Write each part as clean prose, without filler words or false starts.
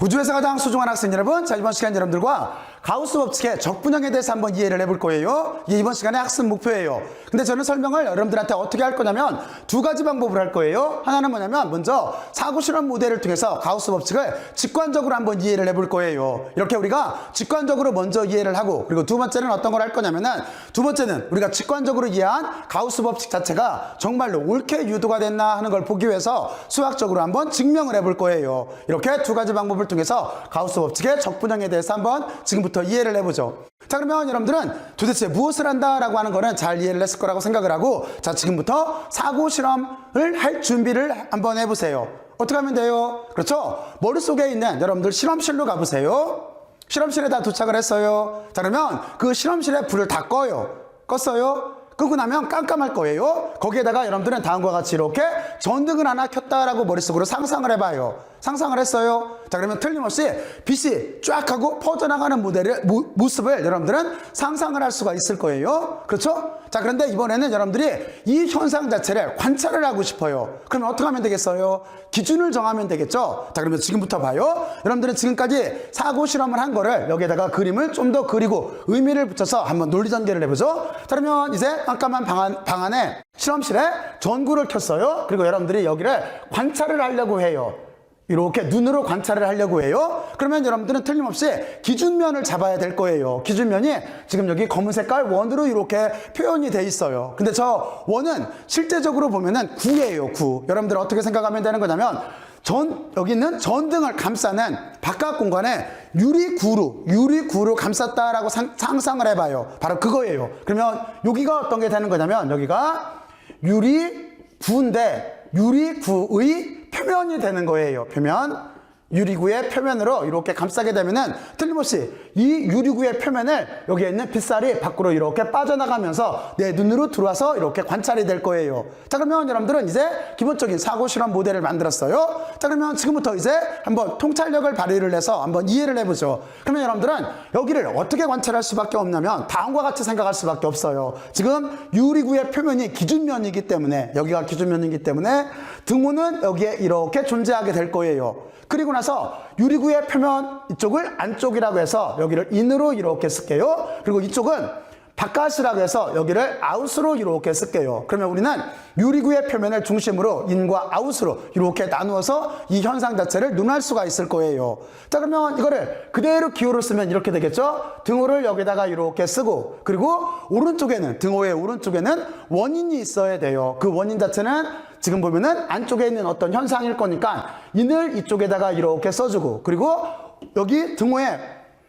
우주에서 가장 소중한 학생 여러분, 자 이번 시간 여러분들과 가우스 법칙의 적분형에 대해서 한번 이해를 해볼 거예요. 이게 이번 시간의 학습 목표예요. 근데 저는 설명을 여러분들한테 어떻게 할 거냐면 두 가지 방법을 할 거예요. 하나는 뭐냐면 먼저 사고 실험 모델을 통해서 가우스 법칙을 직관적으로 한번 이해를 해볼 거예요. 이렇게 우리가 직관적으로 먼저 이해를 하고, 그리고 두 번째는 어떤 걸 할 거냐면은, 두 번째는 우리가 직관적으로 이해한 가우스 법칙 자체가 정말로 옳게 유도가 됐나 하는 걸 보기 위해서 수학적으로 한번 증명을 해볼 거예요. 이렇게 두 가지 방법을 통해서 가우스 법칙의 적분형에 대해서 한번 지금부터 이해를 해보죠. 자, 그러면 여러분들은 도대체 무엇을 한다라고 하는 거는 잘 이해를 했을 거라고 생각을 하고, 자 지금부터 사고 실험을 할 준비를 한번 해보세요. 어떻게 하면 돼요? 그렇죠? 머릿속에 있는 여러분들 실험실로 가보세요. 실험실에 다 도착을 했어요. 자, 그러면 그 실험실에 불을 다 꺼요. 껐어요? 끄고 나면 깜깜할 거예요. 거기에다가 여러분들은 다음과 같이 이렇게 전등을 하나 켰다라고 머릿속으로 상상을 해봐요. 상상을 했어요. 자, 그러면 틀림없이 빛이 쫙 하고 퍼져나가는 모습을 여러분들은 상상을 할 수가 있을 거예요. 그렇죠? 자, 그런데 이번에는 여러분들이 이 현상 자체를 관찰을 하고 싶어요. 그러면 어떻게 하면 되겠어요? 기준을 정하면 되겠죠? 자, 그러면 지금부터 봐요. 여러분들은 지금까지 사고 실험을 한 거를 여기에다가 그림을 좀 더 그리고 의미를 붙여서 한번 논리 전개를 해보죠. 자, 그러면 이제 깜깜한 방 안에 실험실에 전구를 켰어요. 그리고 여러분들이 여기를 관찰을 하려고 해요. 이렇게 눈으로 관찰을 하려고 해요. 그러면 여러분들은 틀림없이 기준면을 잡아야 될 거예요. 기준면이 지금 여기 검은 색깔 원으로 이렇게 표현이 돼 있어요. 근데 저 원은 실제적으로 보면은 9예요, 9. 여러분들 어떻게 생각하면 되는 거냐면, 여기 있는 전등을 감싸는 바깥 공간에 유리구로 감쌌다라고 상상을 해봐요. 바로 그거예요. 그러면 여기가 어떤 게 되는 거냐면, 여기가 유리구인데 유리구의 표면이 되는 거예요. 표면. 유리구의 표면으로 이렇게 감싸게 되면은 틀림없이 이 유리구의 표면을 여기에 있는 빛살이 밖으로 이렇게 빠져나가면서 내 눈으로 들어와서 이렇게 관찰이 될 거예요. 자, 그러면 여러분들은 이제 기본적인 사고 실험 모델을 만들었어요. 자, 그러면 지금부터 이제 한번 통찰력을 발휘를 해서 한번 이해를 해보죠. 그러면 여러분들은 여기를 어떻게 관찰할 수밖에 없냐면 다음과 같이 생각할 수밖에 없어요. 지금 유리구의 표면이 기준면이기 때문에, 여기가 기준면이기 때문에 등호는 여기에 이렇게 존재하게 될 거예요. 그리고 나서 유리구의 표면 이쪽을 안쪽이라고 해서 여기를 인으로 이렇게 쓸게요. 그리고 이쪽은 바깥이라고 해서 여기를 아웃으로 이렇게 쓸게요. 그러면 우리는 유리구의 표면을 중심으로 인과 아웃으로 이렇게 나누어서 이 현상 자체를 눈할 수가 있을 거예요. 자, 그러면 이거를 그대로 기호로 쓰면 이렇게 되겠죠? 등호를 여기다가 이렇게 쓰고, 그리고 오른쪽에는, 등호의 오른쪽에는 원인이 있어야 돼요. 그 원인 자체는 지금 보면은 안쪽에 있는 어떤 현상일 거니까 인을 이쪽에다가 이렇게 써주고, 그리고 여기 등호의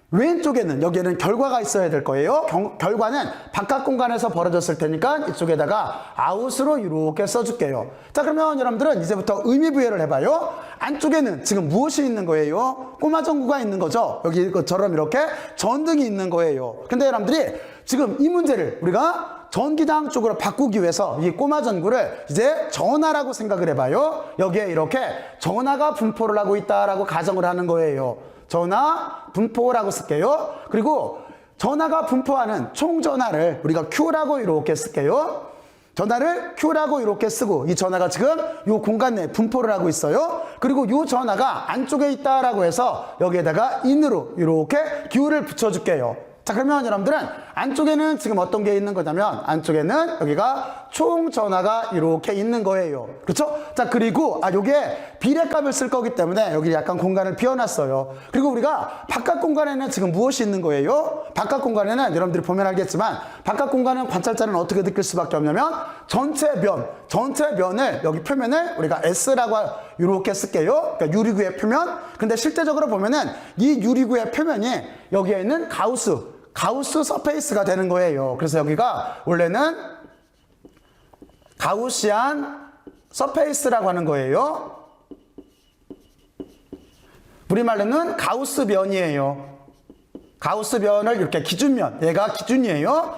왼쪽에는, 여기에는 결과가 있어야 될 거예요. 결과는 바깥 공간에서 벌어졌을 테니까 이쪽에다가 아웃으로 이렇게 써줄게요. 자, 그러면 여러분들은 이제부터 의미 부여를 해봐요. 안쪽에는 지금 무엇이 있는 거예요? 꼬마 전구가 있는 거죠. 여기 것처럼 이렇게 전등이 있는 거예요. 근데 여러분들이 지금 이 문제를 우리가 전기장 쪽으로 바꾸기 위해서 이 꼬마 전구를 이제 전하라고 생각을 해봐요. 여기에 이렇게 전하가 분포를 하고 있다라고 가정을 하는 거예요. 전하 분포라고 쓸게요. 그리고 전하가 분포하는 총전하를 우리가 Q라고 이렇게 쓸게요. 전하를 Q라고 이렇게 쓰고, 이 전하가 지금 이 공간 내에 분포를 하고 있어요. 그리고 이 전하가 안쪽에 있다라고 해서 여기에다가 인으로 이렇게 기호를 붙여줄게요. 자, 그러면 여러분들은 안쪽에는 지금 어떤 게 있는 거냐면, 안쪽에는 여기가 총전하가 이렇게 있는 거예요. 그렇죠? 자, 그리고 요게 비례값을 쓸 거기 때문에 여기 약간 공간을 비워놨어요. 그리고 우리가 바깥 공간에는 지금 무엇이 있는 거예요? 바깥 공간에는 여러분들이 보면 알겠지만, 바깥 공간은 관찰자는 어떻게 느낄 수밖에 없냐면, 전체 면을, 여기 표면을 우리가 S라고 이렇게 쓸게요. 그러니까 유리구의 표면. 근데 실제적으로 보면은 이 유리구의 표면이 여기에 있는 가우스 서페이스가 되는 거예요. 그래서 여기가 원래는 가우시안 서페이스라고 하는 거예요. 우리말로는 가우스면이에요. 가우스면을 이렇게 기준면, 얘가 기준이에요.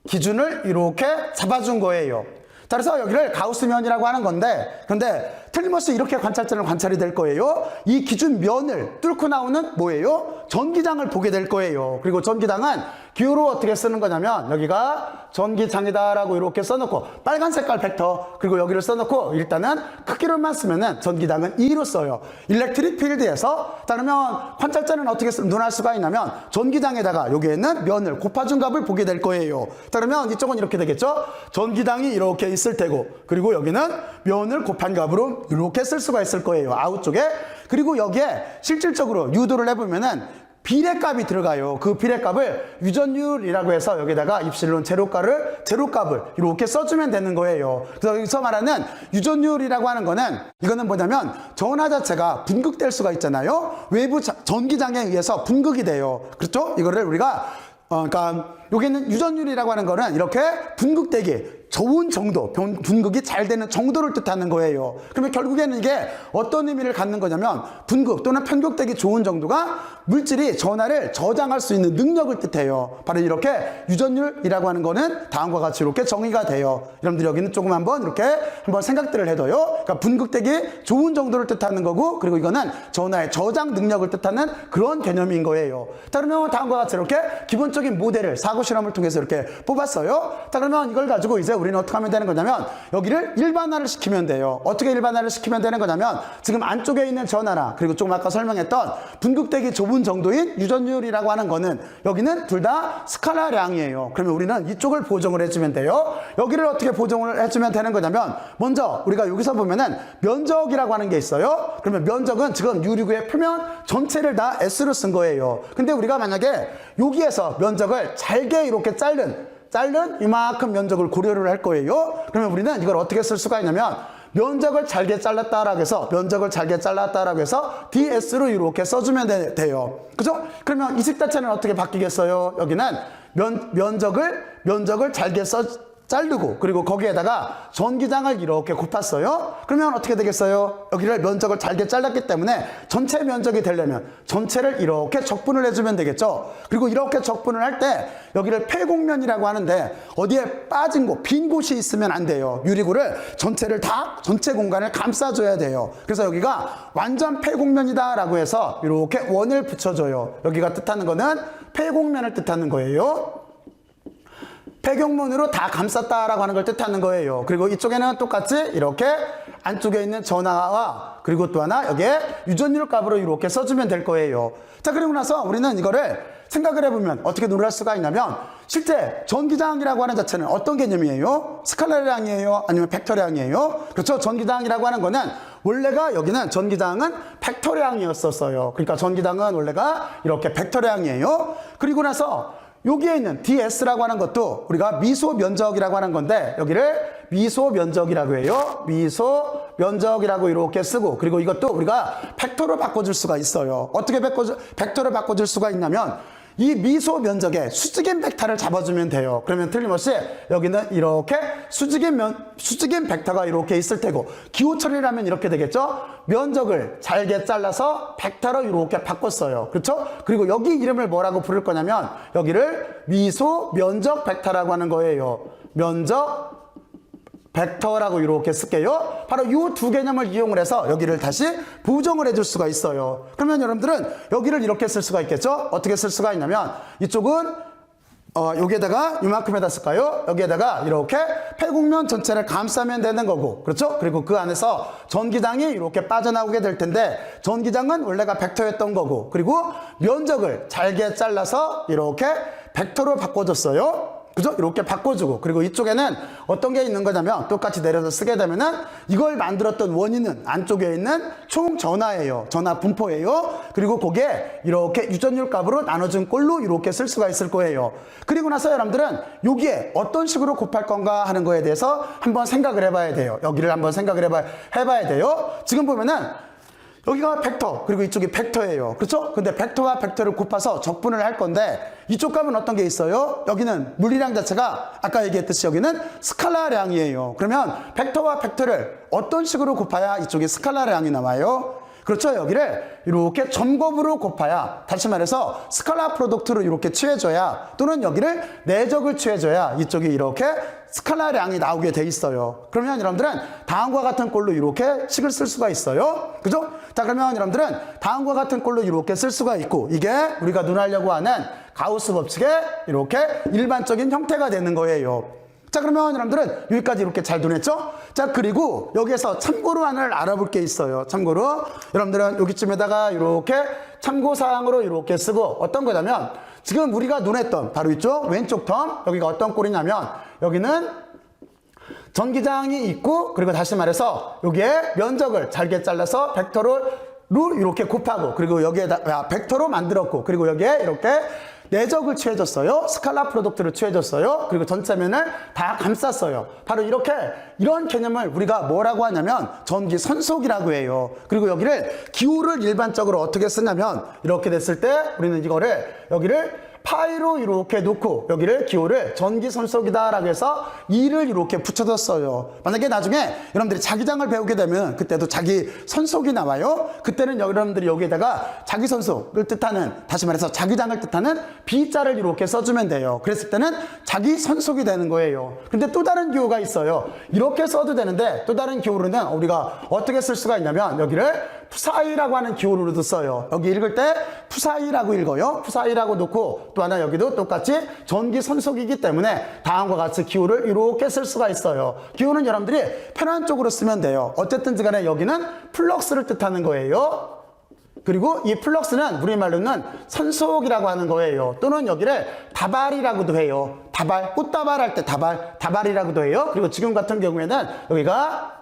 기준을 이렇게 잡아준 거예요. 자, 그래서 여기를 가우스면이라고 하는 건데, 그런데 틀림없이 이렇게 관찰자는 관찰이 될 거예요. 이 기준 면을 뚫고 나오는 뭐예요? 전기장을 보게 될 거예요. 그리고 전기장은 기호로 어떻게 쓰는 거냐면 여기가 전기장이다라고 이렇게 써놓고 빨간 색깔 벡터 그리고 여기를 써놓고 일단은 크기로만 쓰면은 전기장은 2로 써요. 일렉트릭 필드에서 그러면 관찰자는 어떻게 눈할 수가 있냐면 전기장에다가 여기에는 면을 곱해준 값을 보게 될 거예요. 그러면 이쪽은 이렇게 되겠죠. 전기장이 이렇게 있을 테고 그리고 여기는 면을 곱한 값으로 이렇게 쓸 수가 있을 거예요. 아웃 쪽에. 그리고 여기에 실질적으로 유도를 해보면은 비례값이 들어가요. 그 비례값을 유전율이라고 해서 여기다가 입실론 제로값을 이렇게 써주면 되는 거예요. 그래서 여기서 말하는 유전율이라고 하는 거는 이거는 뭐냐면 전하 자체가 분극될 수가 있잖아요. 외부 전기장에 의해서 분극이 돼요. 그렇죠? 이거를 우리가 그러니까 여기는 유전율이라고 하는 거는 이렇게 분극되기 좋은 정도, 분극이 잘 되는 정도를 뜻하는 거예요. 그러면 결국에는 이게 어떤 의미를 갖는 거냐면 분극 또는 편극되기 좋은 정도가 물질이 전하를 저장할 수 있는 능력을 뜻해요. 바로 이렇게 유전율이라고 하는 거는 다음과 같이 이렇게 정의가 돼요. 여러분들 여기는 조금 한번 이렇게 한번 생각들을 해둬요. 그러니까 분극되기 좋은 정도를 뜻하는 거고 그리고 이거는 전하의 저장 능력을 뜻하는 그런 개념인 거예요. 자, 그러면 다음과 같이 이렇게 기본적인 모델을 사고 실험을 통해서 이렇게 뽑았어요. 자, 그러면 이걸 가지고 이제 우리는 어떻게 하면 되는 거냐면 여기를 일반화를 시키면 돼요. 어떻게 일반화를 시키면 되는 거냐면 지금 안쪽에 있는 전하나 그리고 조금 아까 설명했던 분극되기 좁은 정도인 유전율이라고 하는 거는 여기는 둘 다 스칼라량이에요. 그러면 우리는 이쪽을 보정을 해주면 돼요. 여기를 어떻게 보정을 해주면 되는 거냐면 먼저 우리가 여기서 보면은 면적이라고 하는 게 있어요. 그러면 면적은 지금 유리구의 표면 전체를 다 S로 쓴 거예요. 근데 우리가 만약에 여기에서 면적을 잘게 이렇게 자른 이만큼 면적을 고려를 할 거예요. 그러면 우리는 이걸 어떻게 쓸 수가 있냐면 면적을 잘게 잘랐다라고 해서 DS로 이렇게 써주면 돼요. 그죠? 그러면 이 식 자체는 어떻게 바뀌겠어요? 여기는 면적을 잘게 자르고 그리고 거기에다가 전기장을 이렇게 곱했어요. 그러면 어떻게 되겠어요? 여기를 면적을 잘게 잘랐기 때문에 전체 면적이 되려면 전체를 이렇게 적분을 해주면 되겠죠. 그리고 이렇게 적분을 할 때 여기를 폐곡면이라고 하는데 어디에 빠진 곳, 빈 곳이 있으면 안 돼요. 유리구를 전체를 다 전체 공간을 감싸줘야 돼요. 그래서 여기가 완전 폐곡면이다 라고 해서 이렇게 원을 붙여줘요. 여기가 뜻하는 거는 폐곡면을 뜻하는 거예요. 폐경문으로 다 감쌌다라고 하는 걸 뜻하는 거예요. 그리고 이쪽에는 똑같이 이렇게 안쪽에 있는 전하와 그리고 또 하나 여기에 유전율 값으로 이렇게 써주면 될 거예요. 자, 그리고 나서 우리는 이거를 생각을 해보면 어떻게 논할 수가 있냐면 실제 전기장이라고 하는 자체는 어떤 개념이에요? 스칼라량이에요? 아니면 벡터량이에요? 그렇죠? 전기장이라고 하는 거는 원래가 여기는 전기장은 벡터량이었었어요. 그러니까 전기장은 원래가 이렇게 벡터량이에요. 그리고 나서 여기에 있는 DS라고 하는 것도 우리가 미소 면적이라고 하는 건데 여기를 미소 면적이라고 해요. 미소 면적이라고 이렇게 쓰고 그리고 이것도 우리가 벡터로 바꿔줄 수가 있어요. 어떻게 벡터로 바꿔줄 수가 있냐면 이 미소 면적에 수직인 벡터를 잡아주면 돼요. 그러면 틀림없이 여기는 이렇게 수직인 벡터가 이렇게 있을 테고 기호 처리라면 이렇게 되겠죠. 면적을 잘게 잘라서 벡터로 이렇게 바꿨어요. 그렇죠? 그리고 여기 이름을 뭐라고 부를 거냐면 여기를 미소 면적 벡터라고 하는 거예요. 면적 벡터라고 이렇게 쓸게요. 바로 이 두 개념을 이용을 해서 여기를 다시 보정을 해줄 수가 있어요. 그러면 여러분들은 여기를 이렇게 쓸 수가 있겠죠? 어떻게 쓸 수가 있냐면 이쪽은 여기에다가 이만큼에다 쓸까요? 여기에다가 이렇게 폐곡면 전체를 감싸면 되는 거고 그렇죠? 그리고 그 안에서 전기장이 이렇게 빠져나오게 될 텐데 전기장은 원래가 벡터였던 거고 그리고 면적을 잘게 잘라서 이렇게 벡터로 바꿔줬어요. 그죠? 이렇게 바꿔주고 그리고 이쪽에는 어떤 게 있는 거냐면 똑같이 내려서 쓰게 되면은 이걸 만들었던 원인은 안쪽에 있는 총 전하예요. 전하 분포예요. 그리고 거기에 이렇게 유전율 값으로 나눠준 꼴로 이렇게 쓸 수가 있을 거예요. 그리고 나서 여러분들은 여기에 어떤 식으로 곱할 건가 하는 거에 대해서 한번 생각을 해봐야 돼요. 여기를 한번 생각을 해봐야 돼요. 지금 보면은 여기가 벡터 그리고 이쪽이 벡터예요. 그렇죠? 근데 벡터와 벡터를 곱해서 적분을 할 건데 이쪽 값은 어떤 게 있어요? 여기는 물리량 자체가 아까 얘기했듯이 여기는 스칼라량이에요. 그러면 벡터와 벡터를 어떤 식으로 곱해야 이쪽이 스칼라량이 나와요? 그렇죠. 여기를 이렇게 점곱으로 곱하야, 다시 말해서 스칼라 프로덕트로 이렇게 취해줘야, 또는 여기를 내적을 취해줘야 이쪽이 이렇게 스칼라량이 나오게 돼 있어요. 그러면 여러분들은 다음과 같은 꼴로 이렇게 식을 쓸 수가 있어요. 그죠? 자, 그러면 여러분들은 다음과 같은 꼴로 이렇게 쓸 수가 있고, 이게 우리가 논하려고 하는 가우스 법칙의 이렇게 일반적인 형태가 되는 거예요. 자, 그러면 여러분들은 여기까지 이렇게 잘 논했죠? 자, 그리고 여기에서 참고로 하나를 알아볼 게 있어요. 참고로 여러분들은 여기쯤에다가 이렇게 참고사항으로 이렇게 쓰고, 어떤 거냐면 지금 우리가 논했던 바로 이쪽 왼쪽 텀, 여기가 어떤 꼴이냐면 여기는 전기장이 있고, 그리고 다시 말해서 여기에 면적을 잘게 잘라서 벡터로 이렇게 곱하고, 그리고 여기에다 벡터로 만들었고, 그리고 여기에 이렇게 내적을 취해줬어요. 스칼라 프로덕트를 취해줬어요. 그리고 전체면을 다 감쌌어요. 바로 이렇게, 이런 개념을 우리가 뭐라고 하냐면 전기 선속이라고 해요. 그리고 여기를 기호를 일반적으로 어떻게 쓰냐면 이렇게 됐을 때 우리는 이거를 여기를 파이로 이렇게 놓고 여기를 기호를 전기 선속이다 라고 해서 2를 이렇게 붙여뒀어요. 만약에 나중에 여러분들이 자기장을 배우게 되면 그때도 자기 선속이 나와요. 그때는 여러분들이 여기에다가 자기 선속을 뜻하는, 다시 말해서 자기장을 뜻하는 B자를 이렇게 써주면 돼요. 그랬을 때는 자기 선속이 되는 거예요. 근데 또 다른 기호가 있어요. 이렇게 써도 되는데 또 다른 기호로는 우리가 어떻게 쓸 수가 있냐면 여기를 푸사이라고 하는 기호로도 써요. 여기 읽을 때 푸사이라고 읽어요. 푸사이라고 놓고, 또 하나 여기도 똑같이 전기 선속이기 때문에 다음과 같이 기호를 이렇게 쓸 수가 있어요. 기호는 여러분들이 편한 쪽으로 쓰면 돼요. 어쨌든 간에 여기는 플럭스를 뜻하는 거예요. 그리고 이 플럭스는 우리말로는 선속이라고 하는 거예요. 또는 여기를 다발이라고도 해요. 다발, 꽃다발 할 때 다발이라고도 해요. 그리고 지금 같은 경우에는 여기가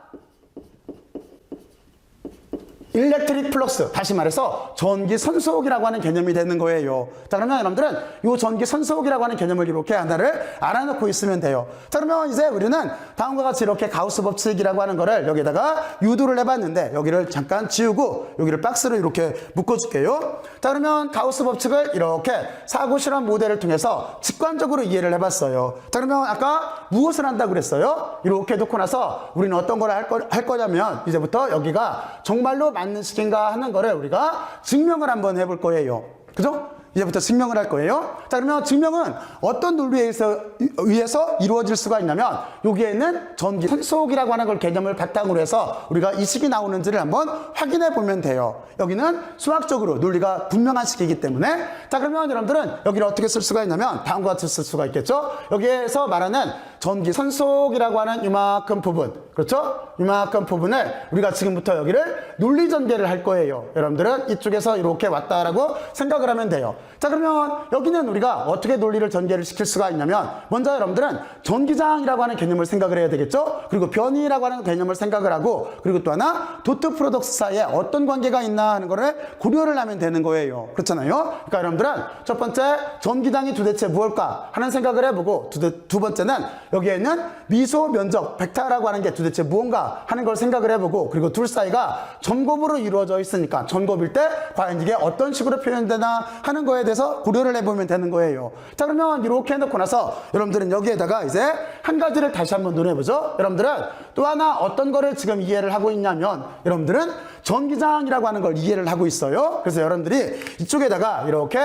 일렉트릭 플럭스, 다시 말해서 전기 선속이라고 하는 개념이 되는 거예요. 자, 그러면 여러분들은 이 전기 선속이라고 하는 개념을 이렇게 하나를 알아놓고 있으면 돼요. 자, 그러면 이제 우리는 다음과 같이 이렇게 가우스 법칙이라고 하는 거를 여기다가 유도를 해봤는데 여기를 잠깐 지우고 여기를 박스로 이렇게 묶어줄게요. 자, 그러면 가우스 법칙을 이렇게 사고 실험 모델을 통해서 직관적으로 이해를 해봤어요. 자, 그러면 아까 무엇을 한다고 그랬어요? 이렇게 놓고 나서 우리는 어떤 걸 할 거냐면 이제부터 여기가 정말로 맞는 식인가 하는 거를 우리가 증명을 한번 해볼 거예요. 그죠? 이제부터 증명을 할 거예요. 자, 그러면 증명은 어떤 논리에 의해서 이루어질 수가 있냐면 여기에는 전기 선속이라고 하는 걸 개념을 바탕으로 해서 우리가 이 식이 나오는지를 한번 확인해 보면 돼요. 여기는 수학적으로 논리가 분명한 식이기 때문에. 자, 그러면 여러분들은 여기를 어떻게 쓸 수가 있냐면 다음과 같이 쓸 수가 있겠죠. 여기에서 말하는 전기 선속이라고 하는 이만큼 부분, 그렇죠? 이만큼 부분을 우리가 지금부터 여기를 논리 전개를 할 거예요. 여러분들은 이쪽에서 이렇게 왔다라고 생각을 하면 돼요. 자, 그러면 여기는 우리가 어떻게 논리를 전개를 시킬 수가 있냐면 먼저 여러분들은 전기장이라고 하는 개념을 생각을 해야 되겠죠. 그리고 변이라고 하는 개념을 생각을 하고, 그리고 또 하나 도트 프로덕트 사이에 어떤 관계가 있나 하는 거를 고려를 하면 되는 거예요. 그렇잖아요. 그러니까 여러분들은 첫 번째 전기장이 도대체 무엇일까 하는 생각을 해보고, 두 번째는 여기에 있는 미소 면적 벡터라고 하는 게 도대체 무언가 하는 걸 생각을 해보고, 그리고 둘 사이가 점곱으로 이루어져 있으니까 점곱일 때 과연 이게 어떤 식으로 표현되나 하는 거에 대해서 고려를 해보면 되는 거예요. 자, 그러면 이렇게 해놓고 나서 여러분들은 여기에다가 이제 한 가지를 다시 한번 논해보죠. 여러분들은 또 하나 어떤 거를 지금 이해를 하고 있냐면 여러분들은 전기장이라고 하는 걸 이해를 하고 있어요. 그래서 여러분들이 이쪽에다가 이렇게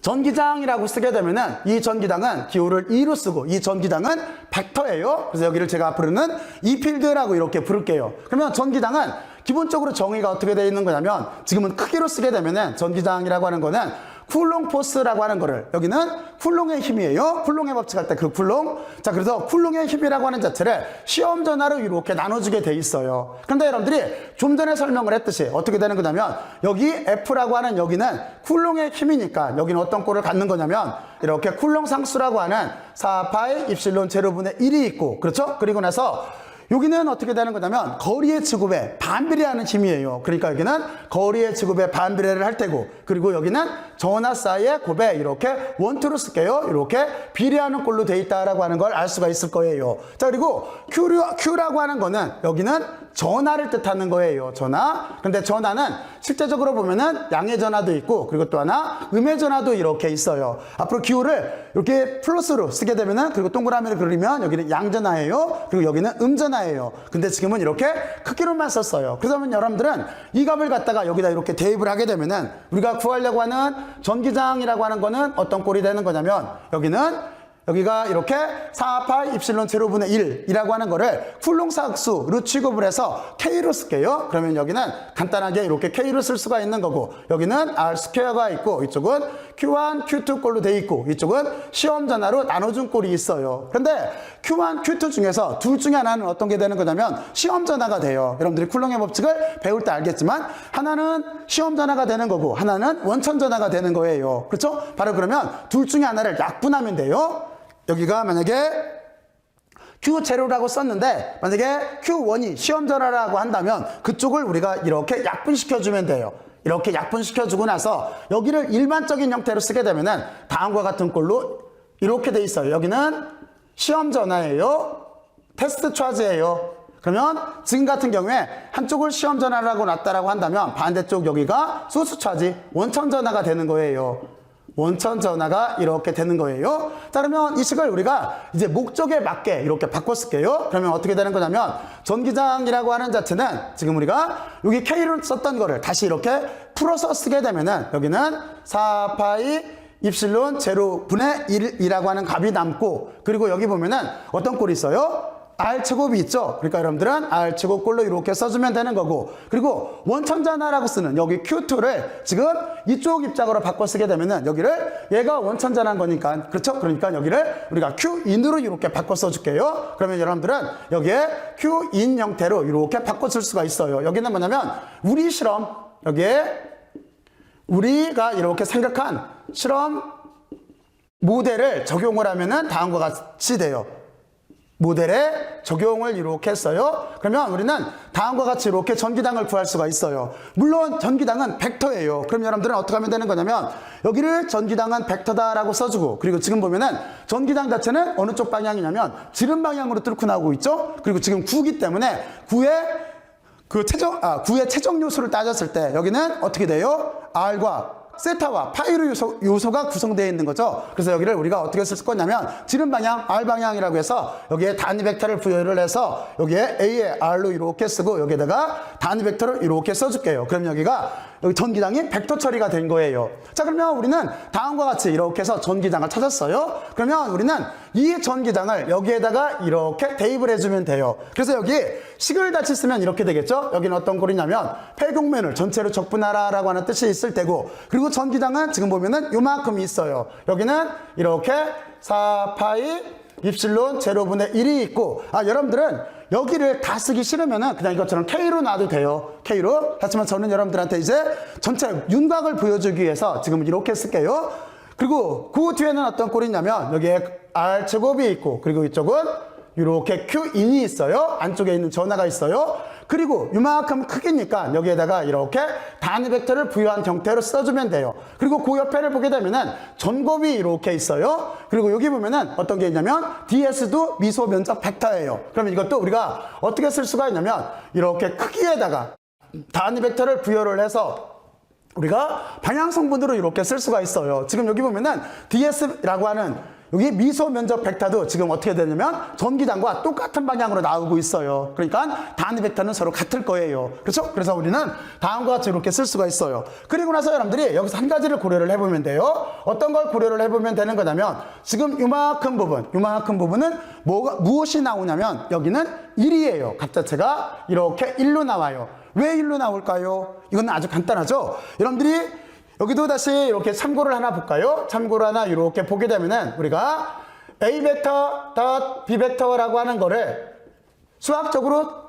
전기장이라고 쓰게 되면은 이 전기장은 기호를 2로 쓰고 이 전기장은 벡터예요. 그래서 여기를 제가 앞으로는 E 필드라고 이렇게 부를게요. 그러면 전기장은 기본적으로 정의가 어떻게 되어 있는 거냐면 지금은 크기로 쓰게 되면은 전기장이라고 하는 거는 쿨롱 포스라고 하는 거를, 여기는 쿨롱의 힘이에요. 쿨롱의 법칙할 때 그 쿨롱. 자, 그래서 쿨롱의 힘이라고 하는 자체를 시험 전화로 이렇게 나눠주게 돼 있어요. 그런데 여러분들이 좀 전에 설명을 했듯이 어떻게 되는 거냐면 여기 F라고 하는 여기는 쿨롱의 힘이니까 여기는 어떤 꼴을 갖는 거냐면 이렇게 쿨롱 상수라고 하는 4파이 입실론 제로분의 1이 있고, 그렇죠? 그리고 나서 여기는 어떻게 되는 거냐면 거리의 지급에 반비례하는 힘이에요. 그러니까 여기는 거리의 지급에 반비례를 할 테고, 그리고 여기는 전하 사이의 곱에 이렇게 원투로 쓸게요. 이렇게 비례하는 꼴로 돼 있다라고 하는 걸 알 수가 있을 거예요. 자, 그리고 Q라고 하는 거는 여기는 전하를 뜻하는 거예요. 전하. 근데 전하는 실제적으로 보면은 양의 전하도 있고, 그리고 또 하나 음의 전하도 이렇게 있어요. 앞으로 기호를 이렇게 플러스로 쓰게 되면은, 그리고 동그라미를 그리면 여기는 양전하예요. 그리고 여기는 음전하예요. 근데 지금은 이렇게 크기로만 썼어요. 그러면 여러분들은 이 값을 갖다가 여기다 이렇게 대입을 하게 되면은 우리가 구하려고 하는 전기장이라고 하는 거는 어떤 꼴이 되는 거냐면, 여기가 이렇게 4파이 입실론 제로분의 1이라고 하는 거를 쿨롱사각수로 취급을 해서 K로 쓸게요. 그러면 여기는 간단하게 이렇게 K로 쓸 수가 있는 거고, 여기는 R 스퀘어가 있고, 이쪽은 Q1, Q2 꼴로 돼 있고, 이쪽은 시험 전화로 나눠준 꼴이 있어요. 그런데 Q1, Q2 중에서 둘 중에 하나는 어떤 게 되는 거냐면 시험 전화가 돼요. 여러분들이 쿨롱의 법칙을 배울 때 알겠지만 하나는 시험 전화가 되는 거고 하나는 원천 전화가 되는 거예요. 그렇죠? 바로 그러면 둘 중에 하나를 약분하면 돼요. 여기가 만약에 Q0라고 썼는데 만약에 Q1이 시험 전화라고 한다면 그쪽을 우리가 이렇게 약분시켜주면 돼요. 이렇게 약분시켜주고 나서 여기를 일반적인 형태로 쓰게 되면은 다음과 같은 꼴로 이렇게 돼 있어요. 여기는 시험 전화예요. 테스트 차지예요. 그러면 지금 같은 경우에 한쪽을 시험 전화라고 놨다라고 한다면 반대쪽 여기가 소수 차지 원천 전화가 되는 거예요. 원천 전화가 이렇게 되는 거예요. 자, 그러면 이 식을 우리가 이제 목적에 맞게 이렇게 바꿔 쓸게요. 그러면 어떻게 되는 거냐면 전기장이라고 하는 자체는 지금 우리가 여기 K를 썼던 거를 다시 이렇게 풀어서 쓰게 되면은 여기는 4파이 입실론 제로분의 1이라고 하는 값이 남고, 그리고 여기 보면은 어떤 꼴이 있어요? R제곱이 있죠. 그러니까 여러분들은 R제곱 꼴로 이렇게 써주면 되는 거고, 그리고 원천전하라고 쓰는 여기 Q2를 지금 이쪽 입장으로 바꿔 쓰게 되면은 여기를 얘가 원천전한 거니까, 그렇죠? 그러니까 여기를 우리가 Q인으로 이렇게 바꿔 써줄게요. 그러면 여러분들은 여기에 Q인 형태로 이렇게 바꿔 쓸 수가 있어요. 여기는 뭐냐면 우리 실험, 여기에 우리가 이렇게 생각한 실험 모델을 적용을 하면은 다음과 같이 돼요. 모델에 적용을 이렇게 했어요. 그러면 우리는 다음과 같이 이렇게 전기당을 구할 수가 있어요. 물론 전기당은 벡터예요. 그럼 여러분들은 어떻게 하면 되는 거냐면 여기를 전기당은 벡터다라고 써주고, 그리고 지금 보면은 전기당 자체는 어느 쪽 방향이냐면 지름 방향으로 뚫고 나오고 있죠. 그리고 지금 9기 때문에 9의 최종 요소를 따졌을 때 여기는 어떻게 돼요? R과 세타와 파이로 요소가 구성되어 있는 거죠. 그래서 여기를 우리가 어떻게 쓸 거냐면 지름 방향 R 방향이라고 해서 여기에 단위 벡터를 부여를 해서 여기에 A에 R로 이렇게 쓰고 여기에다가 단위 벡터를 이렇게 써줄게요. 그럼 여기 전기장이 벡터 처리가 된 거예요. 자, 그러면 우리는 다음과 같이 이렇게 해서 전기장을 찾았어요. 그러면 우리는 이 전기장을 여기에다가 이렇게 대입을 해주면 돼요. 그래서 여기 식을 같이 쓰면 이렇게 되겠죠. 여기는 어떤 꼴이냐면 폐곡면을 전체로 적분하라라고 하는 뜻이 있을 테고, 그리고 전기장은 지금 보면은 요만큼이 있어요. 여기는 이렇게 4파이 입실론 제로분의 1이 있고, 여러분들은 여기를 다 쓰기 싫으면은 그냥 이것처럼 K로 놔도 돼요. K로. 하지만 저는 여러분들한테 이제 전체 윤곽을 보여주기 위해서 지금 이렇게 쓸게요. 그리고 그 뒤에는 어떤 꼴이냐면 여기에 R제곱이 있고, 그리고 이쪽은 이렇게 Q인이 있어요. 안쪽에 있는 전하가 있어요. 그리고 이만큼 크기니까 여기에다가 이렇게 단위 벡터를 부여한 형태로 써주면 돼요. 그리고 그 옆에를 보게 되면은 전곱이 이렇게 있어요. 그리고 여기 보면은 어떤 게 있냐면 DS도 미소 면적 벡터예요. 그러면 이것도 우리가 어떻게 쓸 수가 있냐면 이렇게 크기에다가 단위 벡터를 부여를 해서 우리가 방향 성분으로 이렇게 쓸 수가 있어요. 지금 여기 보면은 DS라고 하는 여기 미소 면적 벡터도 지금 어떻게 되냐면 전기장과 똑같은 방향으로 나오고 있어요. 그러니까 단위 벡터는 서로 같을 거예요. 그렇죠? 그래서 우리는 다음과 같이 이렇게 쓸 수가 있어요. 그리고 나서 여러분들이 여기서 한 가지를 고려를 해보면 돼요. 어떤 걸 고려를 해보면 되는 거냐면 지금 요만큼 부분은 무엇이 나오냐면 여기는 1이에요. 값 자체가 이렇게 1로 나와요. 왜 1로 나올까요? 이건 아주 간단하죠? 여러분들이 여기도 다시 이렇게 참고를 하나 볼까요? 참고를 하나 이렇게 보게 되면은 우리가 A 벡터 닷 B 벡터라고 하는 거를 수학적으로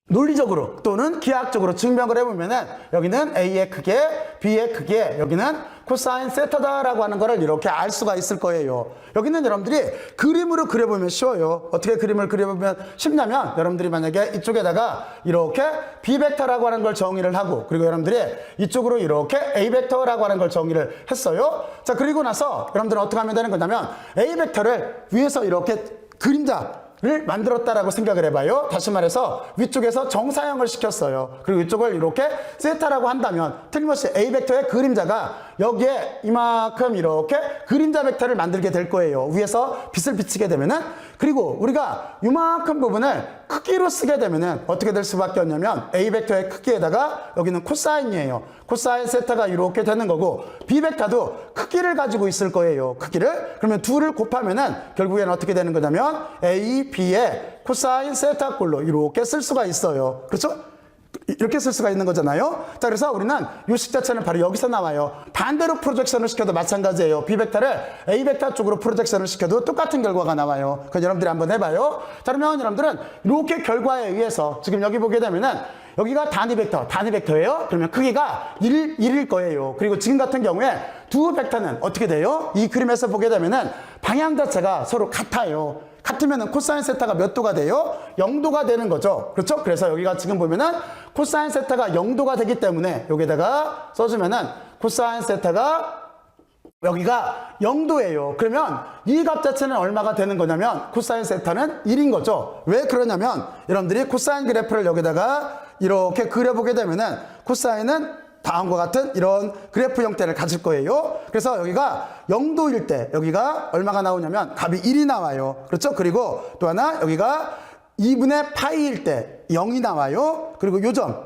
논리적으로 또는 기하학적으로 증명을 해보면은 여기는 A의 크기에 B의 크기에 여기는 코사인 세타다라고 하는 거를 이렇게 알 수가 있을 거예요. 여기는 여러분들이 그림으로 그려보면 쉬워요. 어떻게 그림을 그려보면 쉽냐면 여러분들이 만약에 이쪽에다가 이렇게 B 벡터라고 하는 걸 정의를 하고, 그리고 여러분들이 이쪽으로 이렇게 A 벡터라고 하는 걸 정의를 했어요. 자, 그리고 나서 여러분들은 어떻게 하면 되는 거냐면 A 벡터를 위에서 이렇게 그림자 를 만들었다라고 생각을 해봐요. 다시 말해서 위쪽에서 정사형을 시켰어요. 그리고 이쪽을 이렇게 세타라고 한다면 틀림없이 A 벡터의 그림자가 여기에 이만큼 이렇게 그림자 벡터를 만들게 될 거예요. 위에서 빛을 비치게 되면은. 그리고 우리가 이만큼 부분을 크기로 쓰게 되면은 어떻게 될 수밖에 없냐면 A 벡터의 크기에다가 여기는 코사인이에요. 코사인 세타가 이렇게 되는 거고 B 벡터도 크기를 가지고 있을 거예요. 크기를. 그러면 둘을 곱하면은 결국에는 어떻게 되는 거냐면 A, B의 코사인 세타 꼴로 이렇게 쓸 수가 있어요. 그렇죠? 이렇게 쓸 수가 있는 거잖아요. 자, 그래서 우리는 이 식 자체는 바로 여기서 나와요. 반대로 프로젝션을 시켜도 마찬가지예요. B 벡터를 A 벡터 쪽으로 프로젝션을 시켜도 똑같은 결과가 나와요. 그럼 여러분들이 한번 해봐요. 자, 그러면 여러분들은 이렇게 결과에 의해서 지금 여기 보게 되면은 여기가 단위 벡터예요. 그러면 크기가 1일 거예요. 그리고 지금 같은 경우에 두 벡터는 어떻게 돼요? 이 그림에서 보게 되면은 방향 자체가 서로 같아요. 같으면은 코사인 세타가 몇 도가 돼요? 0도가 되는 거죠. 그렇죠? 그래서 여기가 지금 보면은 코사인 세타가 0도가 되기 때문에 여기다가 써주면은 코사인 세타가 여기가 0도예요. 그러면 이 값 자체는 얼마가 되는 거냐면 코사인 세타는 1인 거죠. 왜 그러냐면 여러분들이 코사인 그래프를 여기다가 이렇게 그려보게 되면은 코사인은 다음과 같은 이런 그래프 형태를 가질 거예요. 그래서 여기가 0도일 때 여기가 얼마가 나오냐면 값이 1이 나와요. 그렇죠? 그리고 또 하나 여기가 2분의 파이일 때 0이 나와요. 그리고 요점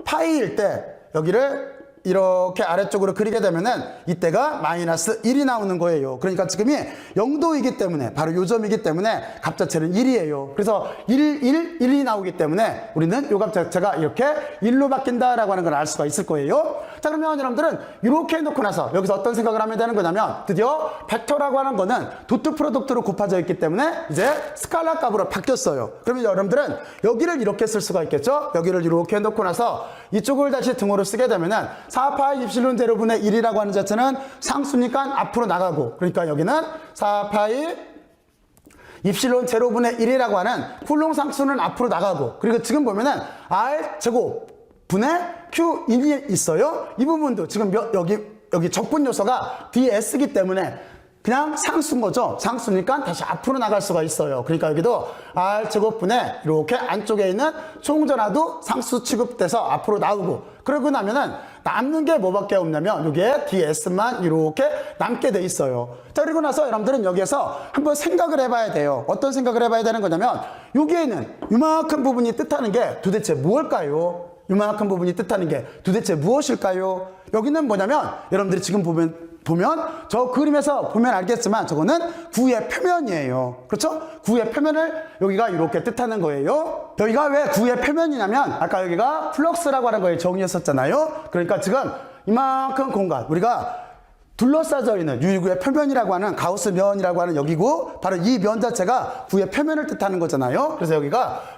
파이일 때 여기를 이렇게 아래쪽으로 그리게 되면은 이때가 마이너스 1이 나오는 거예요. 그러니까 지금이 0도이기 때문에 바로 요점이기 때문에 값 자체는 1이에요. 그래서 1이 나오기 때문에 우리는 요 값 자체가 이렇게 1로 바뀐다라고 하는 걸 알 수가 있을 거예요. 자, 그러면 여러분들은 이렇게 해놓고 나서 여기서 어떤 생각을 하면 되는 거냐면 드디어 벡터라고 하는 거는 도트 프로덕트로 곱해져 있기 때문에 이제 스칼라 값으로 바뀌었어요. 그러면 여러분들은 여기를 이렇게 쓸 수가 있겠죠? 여기를 이렇게 해놓고 나서 이쪽을 다시 등호로 쓰게 되면은 4파이 입실론 제로분의 1이라고 하는 자체는 상수니까 앞으로 나가고, 그러니까 여기는 4파이 입실론 제로분의 1이라고 하는 쿨롱 상수는 앞으로 나가고, 그리고 지금 보면은 R 제곱 분의 Q인이 있어요. 이 부분도 지금 여기 적분 요소가 DS이기 때문에 그냥 상수인 거죠. 상수니까 다시 앞으로 나갈 수가 있어요. 그러니까 여기도 R제곱분에 이렇게 안쪽에 있는 총전화도 상수 취급돼서 앞으로 나오고, 그러고 나면은 남는 게 뭐밖에 없냐면 여기에 DS만 이렇게 남게 돼 있어요. 자, 그리고 나서 여러분들은 여기에서 한번 생각을 해봐야 돼요. 어떤 생각을 해봐야 되는 거냐면 여기에는 이만큼 부분이 뜻하는 게 도대체 무엇일까요? 이만큼 부분이 뜻하는 게 도대체 무엇일까요? 여기는 뭐냐면 여러분들이 지금 보면 저 그림에서 보면 알겠지만 저거는 구의 표면이에요. 그렇죠? 구의 표면을 여기가 이렇게 뜻하는 거예요. 여기가 왜 구의 표면이냐면 아까 여기가 플럭스라고 하는 거에 정의했었잖아요. 그러니까 지금 이만큼 공간, 우리가 둘러싸져 있는 유리구의 표면이라고 하는 가우스면이라고 하는 여기고, 바로 이 면 자체가 구의 표면을 뜻하는 거잖아요. 그래서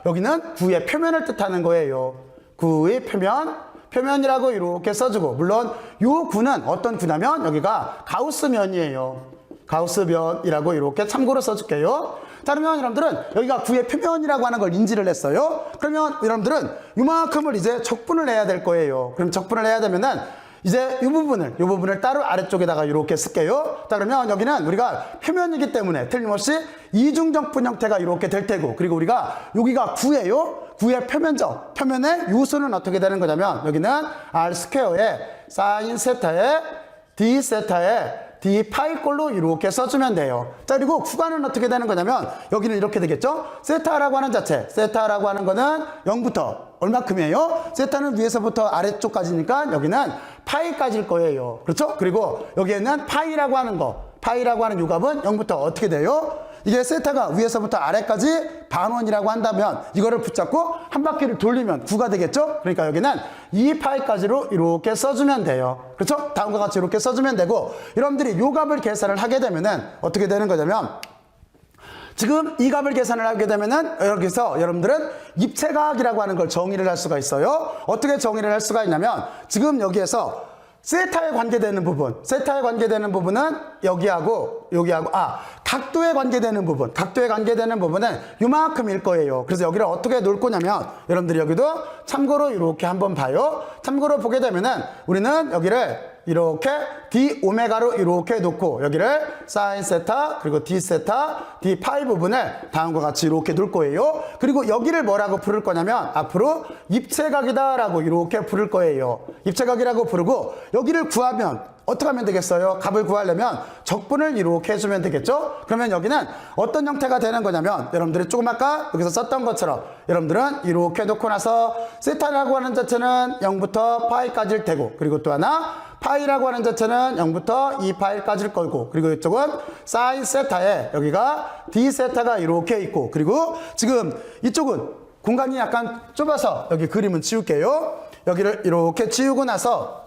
여기는 구의 표면을 뜻하는 거예요. 구의 표면이라고 이렇게 써주고, 물론 요 구는 어떤 구냐면 여기가 가우스면이에요. 가우스면이라고 이렇게 참고로 써줄게요. 자, 그러면 여러분들은 여기가 구의 표면이라고 하는 걸 인지를 했어요. 그러면 여러분들은 요만큼을 이제 적분을 해야 될 거예요. 그럼 적분을 해야 되면은 이제 이 부분을 따로 아래쪽에다가 이렇게 쓸게요. 자, 그러면 여기는 우리가 표면이기 때문에 틀림없이 이중적분 형태가 이렇게 될 테고, 그리고 우리가 여기가 구예요. 구의 표면의 요소는 어떻게 되는 거냐면 여기는 R 스퀘어에 사인 세타에 D 세타에 D 파이 꼴로 이렇게 써주면 돼요. 자, 그리고 구간은 어떻게 되는 거냐면 여기는 이렇게 되겠죠. 세타라고 하는 자체, 세타라고 하는 거는 0부터 얼마큼이에요? 세타는 위에서부터 아래쪽까지니까 여기는 파이까지일 거예요. 그렇죠? 그리고 여기에는 파이라고 하는 요 값은 0부터 어떻게 돼요? 이게 세타가 위에서부터 아래까지 반원이라고 한다면 이거를 붙잡고 한 바퀴를 돌리면 9가 되겠죠? 그러니까 여기는 2파이까지로 이렇게 써주면 돼요. 그렇죠? 다음과 같이 이렇게 써주면 되고, 여러분들이 요 값을 계산을 하게 되면은 어떻게 되는 거냐면 지금 이 값을 계산을 하게 되면은 여기서 여러분들은 입체각이라고 하는 걸 정의를 할 수가 있어요. 어떻게 정의를 할 수가 있냐면 지금 여기에서 세타에 관계되는 부분은 여기하고 각도에 관계되는 부분은 요만큼일 거예요. 그래서 여기를 어떻게 놓을 거냐면 여러분들이 여기도 참고로 이렇게 한번 봐요. 참고로 보게 되면은 우리는 여기를 이렇게 d 오메가로 이렇게 놓고 여기를 사인 세타 그리고 d 세타 d 파이 부분을 다음과 같이 이렇게 놓을 거예요. 그리고 여기를 뭐라고 부를 거냐면 앞으로 입체각이다 라고 이렇게 부를 거예요. 입체각이라고 부르고 여기를 구하면 어떻게 하면 되겠어요? 값을 구하려면 적분을 이렇게 해주면 되겠죠? 그러면 여기는 어떤 형태가 되는 거냐면 여러분들이 조금 아까 여기서 썼던 것처럼 여러분들은 이렇게 놓고 나서 세타라고 하는 자체는 0부터 파이까지일 테고 그리고 또 하나 파이라고 하는 자체는 0부터 2파이까지일 거고 그리고 이쪽은 사인 세타에 여기가 d 세타가 이렇게 있고 그리고 지금 이쪽은 공간이 약간 좁아서 여기 그림은 지울게요. 여기를 이렇게 지우고 나서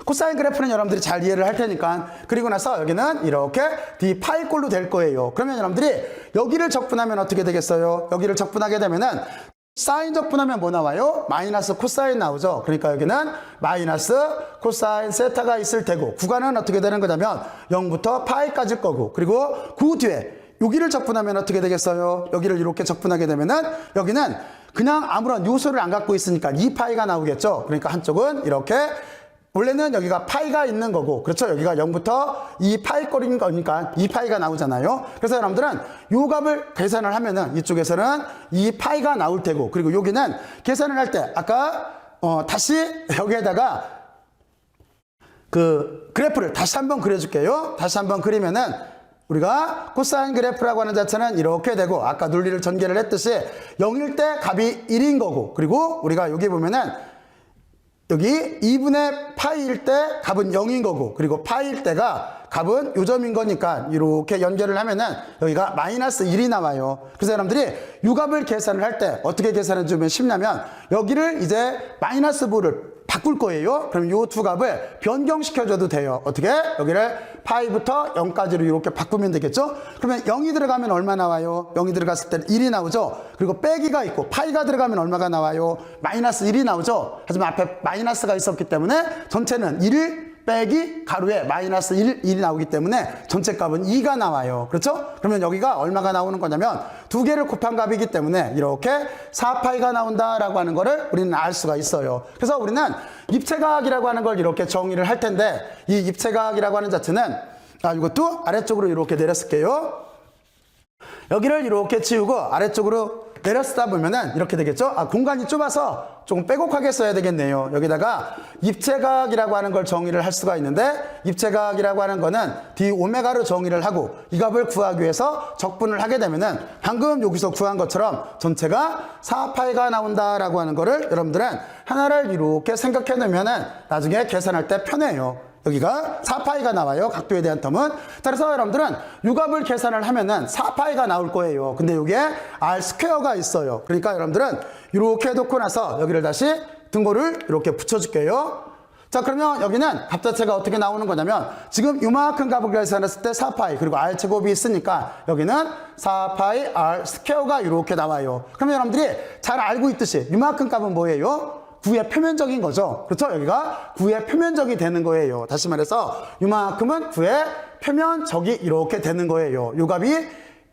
코사인 그래프는 여러분들이 잘 이해를 할 테니까 그리고 나서 여기는 이렇게 d 파이꼴로 될 거예요. 그러면 여러분들이 여기를 적분하면 어떻게 되겠어요? 여기를 적분하게 되면은 사인 적분하면 뭐 나와요? 마이너스 코사인 나오죠. 그러니까 여기는 마이너스 코사인 세타가 있을 테고 구간은 어떻게 되는 거냐면 0부터 파이까지일 거고 그리고 그 뒤에 여기를 적분하면 어떻게 되겠어요? 여기를 이렇게 적분하게 되면은 여기는 그냥 아무런 요소를 안 갖고 있으니까 2파이가 나오겠죠. 그러니까 한쪽은 이렇게 원래는 여기가 파이가 있는 거고 그렇죠? 여기가 0부터 2파이꼴인 거니까 2파이가 나오잖아요. 그래서 여러분들은 요 값을 계산을 하면은 이쪽에서는 2파이가 나올 테고 그리고 여기는 계산을 할 때 아까 다시 여기에다가 그 그래프를 다시 한번 그려줄게요. 다시 한번 그리면은 우리가 코사인 그래프라고 하는 자체는 이렇게 되고 아까 논리를 전개를 했듯이 0일 때 값이 1인 거고 그리고 우리가 여기 보면은 여기 2분의 파이일 때 값은 0인 거고 그리고 파이일 때가 값은 요점인 거니까 이렇게 연결을 하면은 여기가 마이너스 1이 나와요. 그래서 여러분들이 이 값을 계산을 할 때 어떻게 계산해 주면 쉽냐면 여기를 이제 마이너스 부를 바꿀 거예요. 그럼 이 두 값을 변경시켜줘도 돼요. 어떻게? 여기를 파이부터 0까지로 이렇게 바꾸면 되겠죠? 그러면 0이 들어가면 얼마 나와요? 0이 들어갔을 때는 1이 나오죠? 그리고 빼기가 있고 파이가 들어가면 얼마가 나와요? 마이너스 1이 나오죠? 하지만 앞에 마이너스가 있었기 때문에 전체는 1 빼기 가로에 마이너스 1이 나오기 때문에 전체 값은 2가 나와요. 그렇죠? 그러면 여기가 얼마가 나오는 거냐면 두 개를 곱한 값이기 때문에 이렇게 4파이가 나온다라고 하는 거를 우리는 알 수가 있어요. 그래서 우리는 입체각이라고 하는 걸 이렇게 정의를 할 텐데 이 입체각이라고 하는 자체는 이것도 아래쪽으로 이렇게 내렸을게요. 여기를 이렇게 치우고 아래쪽으로 내렸다 보면은 이렇게 되겠죠? 공간이 좁아서 조금 빼곡하게 써야 되겠네요. 여기다가 입체각이라고 하는 걸 정의를 할 수가 있는데 입체각이라고 하는 거는 d 오메가로 정의를 하고 이 값을 구하기 위해서 적분을 하게 되면은 방금 여기서 구한 것처럼 전체가 4파이가 나온다라고 하는 거를 여러분들은 하나를 이렇게 생각해 놓으면은 나중에 계산할 때 편해요. 여기가 4파이가 나와요. 각도에 대한 텀은. 그래서 여러분들은 이 값을 계산을 하면은 4파이가 나올 거예요. 근데 여기에 r 스퀘어가 있어요. 그러니까 여러분들은 이렇게 놓고 나서 여기를 다시 등고를 이렇게 붙여줄게요. 자, 그러면 여기는 값 자체가 어떻게 나오는 거냐면 지금 요만큼 값을 계산했을 때 4파이 그리고 r 제곱이 있으니까 여기는 4파이 r 스퀘어가 이렇게 나와요. 그러면 여러분들이 잘 알고 있듯이 요만큼 값은 뭐예요? 구의 표면적인 거죠. 그렇죠? 여기가 구의 표면적이 되는 거예요. 다시 말해서 이만큼은 구의 표면적이 이렇게 되는 거예요. 요 값이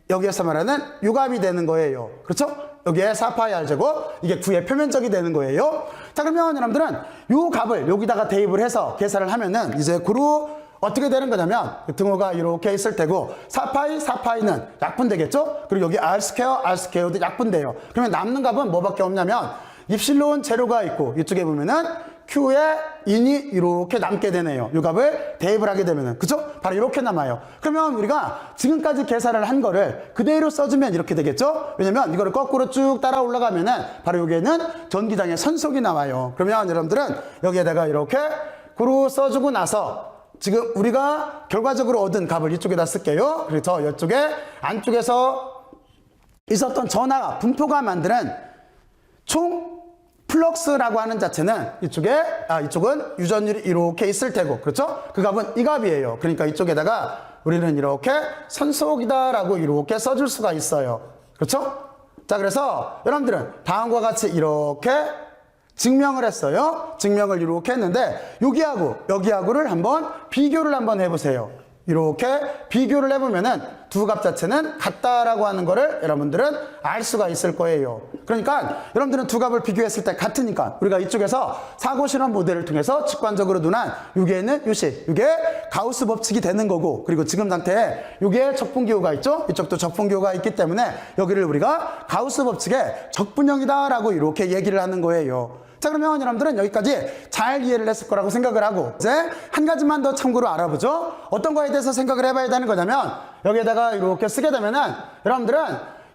여기에서 말하는 요 값이 되는 거예요. 그렇죠? 여기에 4파이 r제곱 이게 구의 표면적이 되는 거예요. 자, 그러면 여러분들은 요 값을 여기다가 대입을 해서 계산을 하면은 이제 고루 어떻게 되는 거냐면 등호가 이렇게 있을 테고 4파이는 약분되겠죠? 그리고 여기 r스퀘어도 약분돼요. 그러면 남는 값은 뭐밖에 없냐면 입실론 제로가 있고 이쪽에 보면은 Q에 인이 이렇게 남게 되네요. 이 값을 대입을 하게 되면은 그쵸? 바로 이렇게 남아요. 그러면 우리가 지금까지 계산을 한 거를 그대로 써주면 이렇게 되겠죠? 왜냐면 이거를 거꾸로 쭉 따라 올라가면은 바로 여기에는 전기장의 선속이 나와요. 그러면 여러분들은 여기에다가 이렇게 고루 써주고 나서 지금 우리가 결과적으로 얻은 값을 이쪽에다 쓸게요. 그래서 이쪽에 안쪽에서 있었던 전하가 분포가 만드는 총 플럭스라고 하는 자체는 이쪽은 유전율이 이렇게 있을 테고 그렇죠? 그 값은 이 값이에요. 그러니까 이쪽에다가 우리는 이렇게 선속이다라고 이렇게 써줄 수가 있어요. 그렇죠? 자, 그래서 여러분들은 다음과 같이 이렇게 증명을 했어요. 증명을 이렇게 했는데 여기하고를 한번 비교를 한번 해보세요. 이렇게 비교를 해보면은 두 값 자체는 같다라고 하는 거를 여러분들은 알 수가 있을 거예요. 그러니까 여러분들은 두 값을 비교했을 때 같으니까 우리가 이쪽에서 사고 실험 모델을 통해서 직관적으로 눈한 여기에 있는 요식, 이게 가우스 법칙이 되는 거고, 그리고 지금 상태에 여기에 적분기호가 있죠. 이쪽도 적분기호가 있기 때문에 여기를 우리가 가우스 법칙의 적분형이다라고 이렇게 얘기를 하는 거예요. 자, 그러면 여러분들은 여기까지 잘 이해를 했을 거라고 생각을 하고, 이제 한 가지만 더 참고로 알아보죠. 어떤 거에 대해서 생각을 해봐야 되는 거냐면, 여기에다가 이렇게 쓰게 되면은 여러분들은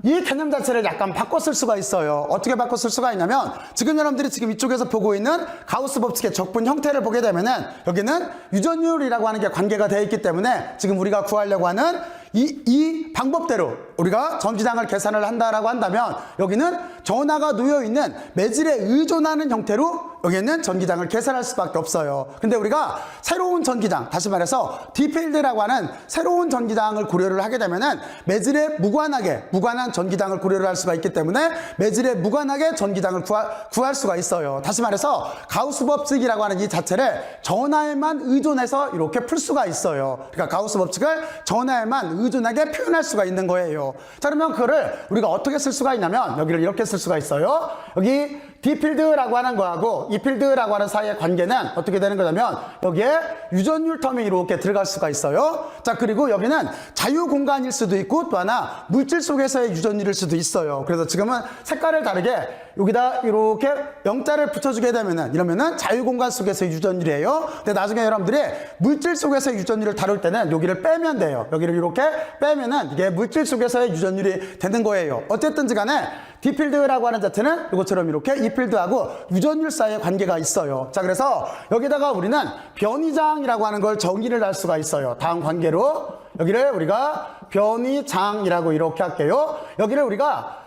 이 개념 자체를 약간 바꿔 쓸 수가 있어요. 어떻게 바꿔 쓸 수가 있냐면, 지금 여러분들이 지금 이쪽에서 보고 있는 가우스 법칙의 적분 형태를 보게 되면은 여기는 유전율이라고 하는 게 관계가 되어 있기 때문에 지금 우리가 구하려고 하는 이 방법대로 우리가 전기장을 계산을 한다라고 한다면, 여기는 전하가 놓여있는 매질에 의존하는 형태로 여기는 전기장을 계산할 수밖에 없어요. 근데 우리가 새로운 전기장, 다시 말해서 D필드라고 하는 새로운 전기장을 고려를 하게 되면은 매질에 무관한 전기장을 고려를 할 수가 있기 때문에 매질에 무관하게 전기장을 구할 수가 있어요. 다시 말해서 가우스 법칙이라고 하는 이 자체를 전하에만 의존해서 이렇게 풀 수가 있어요. 그러니까 가우스 법칙을 전하에만 의존하게 표현할 수가 있는 거예요. 자, 그러면 그거를 우리가 어떻게 쓸 수가 있냐면 여기를 이렇게 쓸 수가 있어요. 여기 D필드라고 하는 거하고 E필드라고 하는 사이의 관계는 어떻게 되는 거냐면 여기에 유전율 텀이 이렇게 들어갈 수가 있어요. 자, 그리고 여기는 자유공간일 수도 있고 또 하나 물질 속에서의 유전율일 수도 있어요. 그래서 지금은 색깔을 다르게 여기다 이렇게 영자를 붙여주게 되면은 이러면은 자유공간 속에서의 유전율이에요. 근데 나중에 여러분들이 물질 속에서의 유전율을 다룰 때는 여기를 빼면 돼요. 여기를 이렇게 빼면은 이게 물질 속에서의 유전율이 되는 거예요. 어쨌든지 간에 D필드라고 하는 자체는 이것처럼 이렇게 E필드하고 유전율 사이의 관계가 있어요. 자, 그래서 여기다가 우리는 변이장이라고 하는 걸 정의를 할 수가 있어요. 다음 관계로 여기를 우리가 변이장이라고 이렇게 할게요. 여기를 우리가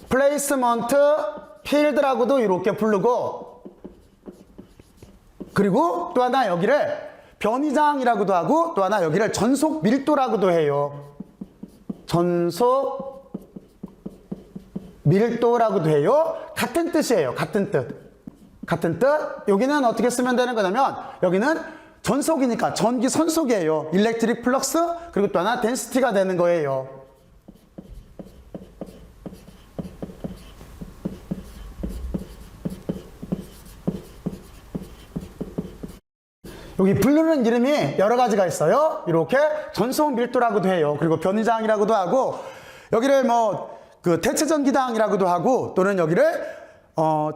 디스플레이스먼트 필드라고도 이렇게 부르고, 그리고 또 하나 여기를 변이장이라고도 하고 또 하나 여기를 전속 밀도라고도 해요. 전속 밀도라고도 해요. 같은 뜻이에요. 같은 뜻. 여기는 어떻게 쓰면 되는 거냐면 여기는 전속이니까 전기 선속이에요. 일렉트릭 플럭스, 그리고 또 하나 덴시티가 되는 거예요. 여기 부르는 이름이 여러 가지가 있어요. 이렇게 전속 밀도라고도 해요. 그리고 변이장이라고도 하고, 여기를 대체 전기장이라고도 하고, 또는 여기를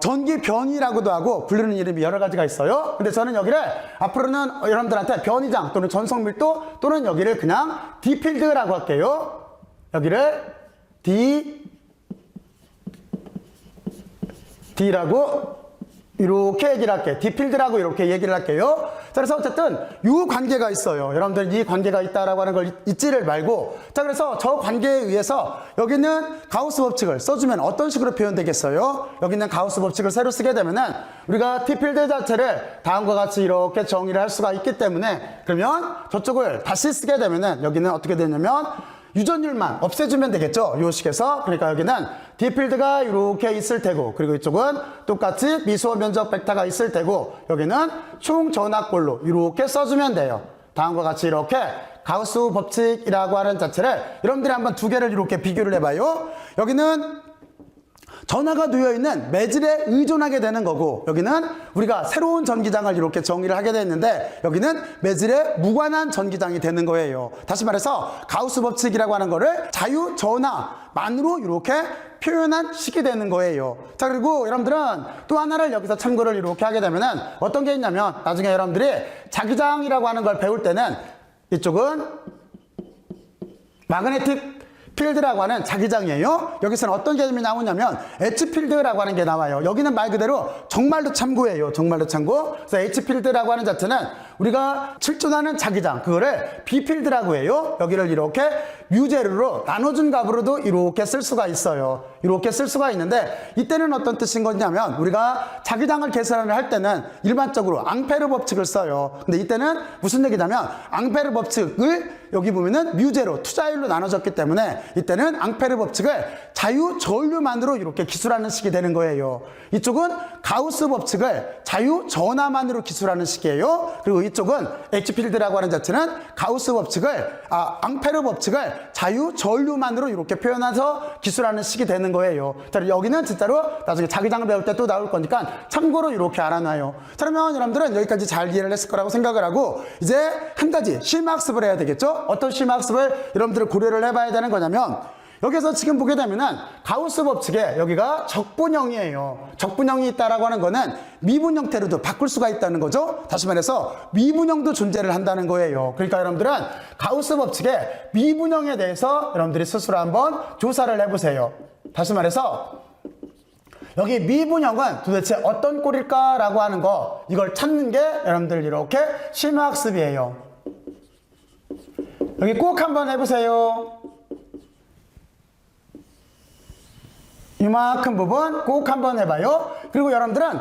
전기 변이라고도 하고, 부르는 이름이 여러 가지가 있어요. 근데 저는 여기를 앞으로는 여러분들한테 변이장 또는 전속 밀도 또는 여기를 그냥 D필드라고 할게요. 여기를 D라고 이렇게 얘기를 할게요. D필드라고 이렇게 얘기를 할게요. 자, 그래서 어쨌든 이 관계가 있어요. 여러분들 이 관계가 있다라고 하는 걸 잊지를 말고, 자, 그래서 저 관계에 의해서 여기는 가우스 법칙을 써주면 어떤 식으로 표현되겠어요? 여기는 가우스 법칙을 새로 쓰게 되면은 우리가 D필드 자체를 다음과 같이 이렇게 정의를 할 수가 있기 때문에, 그러면 저쪽을 다시 쓰게 되면은 여기는 어떻게 되냐면 유전율만 없애주면 되겠죠. 이 식에서. 그러니까 여기는 D필드가 이렇게 있을 테고, 그리고 이쪽은 똑같이 미수호 면적 벡터가 있을 테고, 여기는 총 전압골로 이렇게 써주면 돼요. 다음과 같이 이렇게 가우스 법칙이라고 하는 자체를 여러분들이 한번 두 개를 이렇게 비교를 해봐요. 여기는 전하가 놓여있는 매질에 의존하게 되는 거고, 여기는 우리가 새로운 전기장을 이렇게 정의를 하게 됐는데 여기는 매질에 무관한 전기장이 되는 거예요. 다시 말해서 가우스 법칙이라고 하는 거를 자유 전하만으로 이렇게 표현한 식이 되는 거예요. 자, 그리고 여러분들은 또 하나를 여기서 참고를 이렇게 하게 되면은 어떤 게 있냐면, 나중에 여러분들이 자기장이라고 하는 걸 배울 때는 이쪽은 마그네틱 필드라고 하는 자기장이에요. 여기서는 어떤 개념이 나오냐면 H필드라고 하는 게 나와요. 여기는 말 그대로 정말로 참고예요. 정말로 참고. 그래서 H필드라고 하는 자체는 우리가 출전하는 자기장, 그거를 B필드라고 해요. 여기를 이렇게 뮤제로로 나눠준 값으로도 이렇게 쓸 수가 있어요. 이렇게 쓸 수가 있는데, 이때는 어떤 뜻인 거냐면, 우리가 자기장을 계산을 할 때는 일반적으로 앙페르 법칙을 써요. 근데 이때는 무슨 얘기냐면, 앙페르 법칙을 여기 보면은 뮤제로, 투자율로 나눠졌기 때문에 이때는 앙페르 법칙을 자유전류만으로 이렇게 기술하는 식이 되는 거예요. 이쪽은 가우스 법칙을 자유전하만으로 기술하는 식이에요. 그리고 이쪽은 H필드라고 하는 자체는 가우스 법칙을, 앙페르 법칙을 자유전류만으로 이렇게 표현해서 기술하는 식이 되는 거예요. 자, 여기는 진짜로 나중에 자기장을 배울 때 또 나올 거니까 참고로 이렇게 알아놔요. 자, 그러면 여러분들은 여기까지 잘 이해를 했을 거라고 생각을 하고, 이제 한 가지 실마학습을 해야 되겠죠? 어떤 실마학습을 여러분들을 고려를 해봐야 되는 거냐면, 여기서 지금 보게 되면은 가우스 법칙에 여기가 적분형이에요. 적분형이 있다라고 하는 거는 미분 형태로도 바꿀 수가 있다는 거죠. 다시 말해서 미분형도 존재를 한다는 거예요. 그러니까 여러분들은 가우스 법칙의 미분형에 대해서 여러분들이 스스로 한번 조사를 해보세요. 다시 말해서 여기 미분형은 도대체 어떤 꼴일까라고 하는 거, 이걸 찾는 게 여러분들 이렇게 실무학습이에요. 여기 꼭 한번 해보세요. 이만큼 부분 꼭 한번 해봐요. 그리고 여러분들은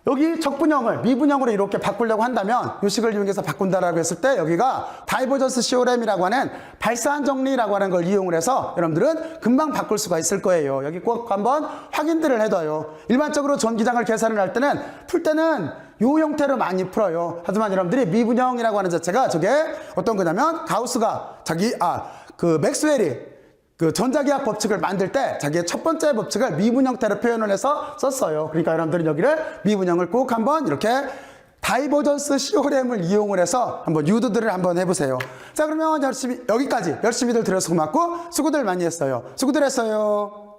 여기 적분형을 미분형으로 이렇게 바꾸려고 한다면, 요식을 이용해서 바꾼다라고 했을 때 여기가 다이버전스 시오렘이라고 하는 발산 정리라고 하는 걸 이용을 해서 여러분들은 금방 바꿀 수가 있을 거예요. 여기 꼭 한번 확인들을 해둬요. 일반적으로 전기장을 계산을 할 때는, 풀 때는 요 형태로 많이 풀어요. 하지만 여러분들이 미분형이라고 하는 자체가 저게 어떤 거냐면, 가우스가 맥스웰이 그 전자기학 법칙을 만들 때 자기의 첫 번째 법칙을 미분 형태로 표현을 해서 썼어요. 그러니까 여러분들은 여기를 미분형을 꼭 한번 이렇게 다이버전스 시오렘을 이용을 해서 한번 유도들을 한번 해보세요. 자, 그러면 여기까지 열심히들 들어서 고맙고 수고들 많이 했어요. 수고들 했어요.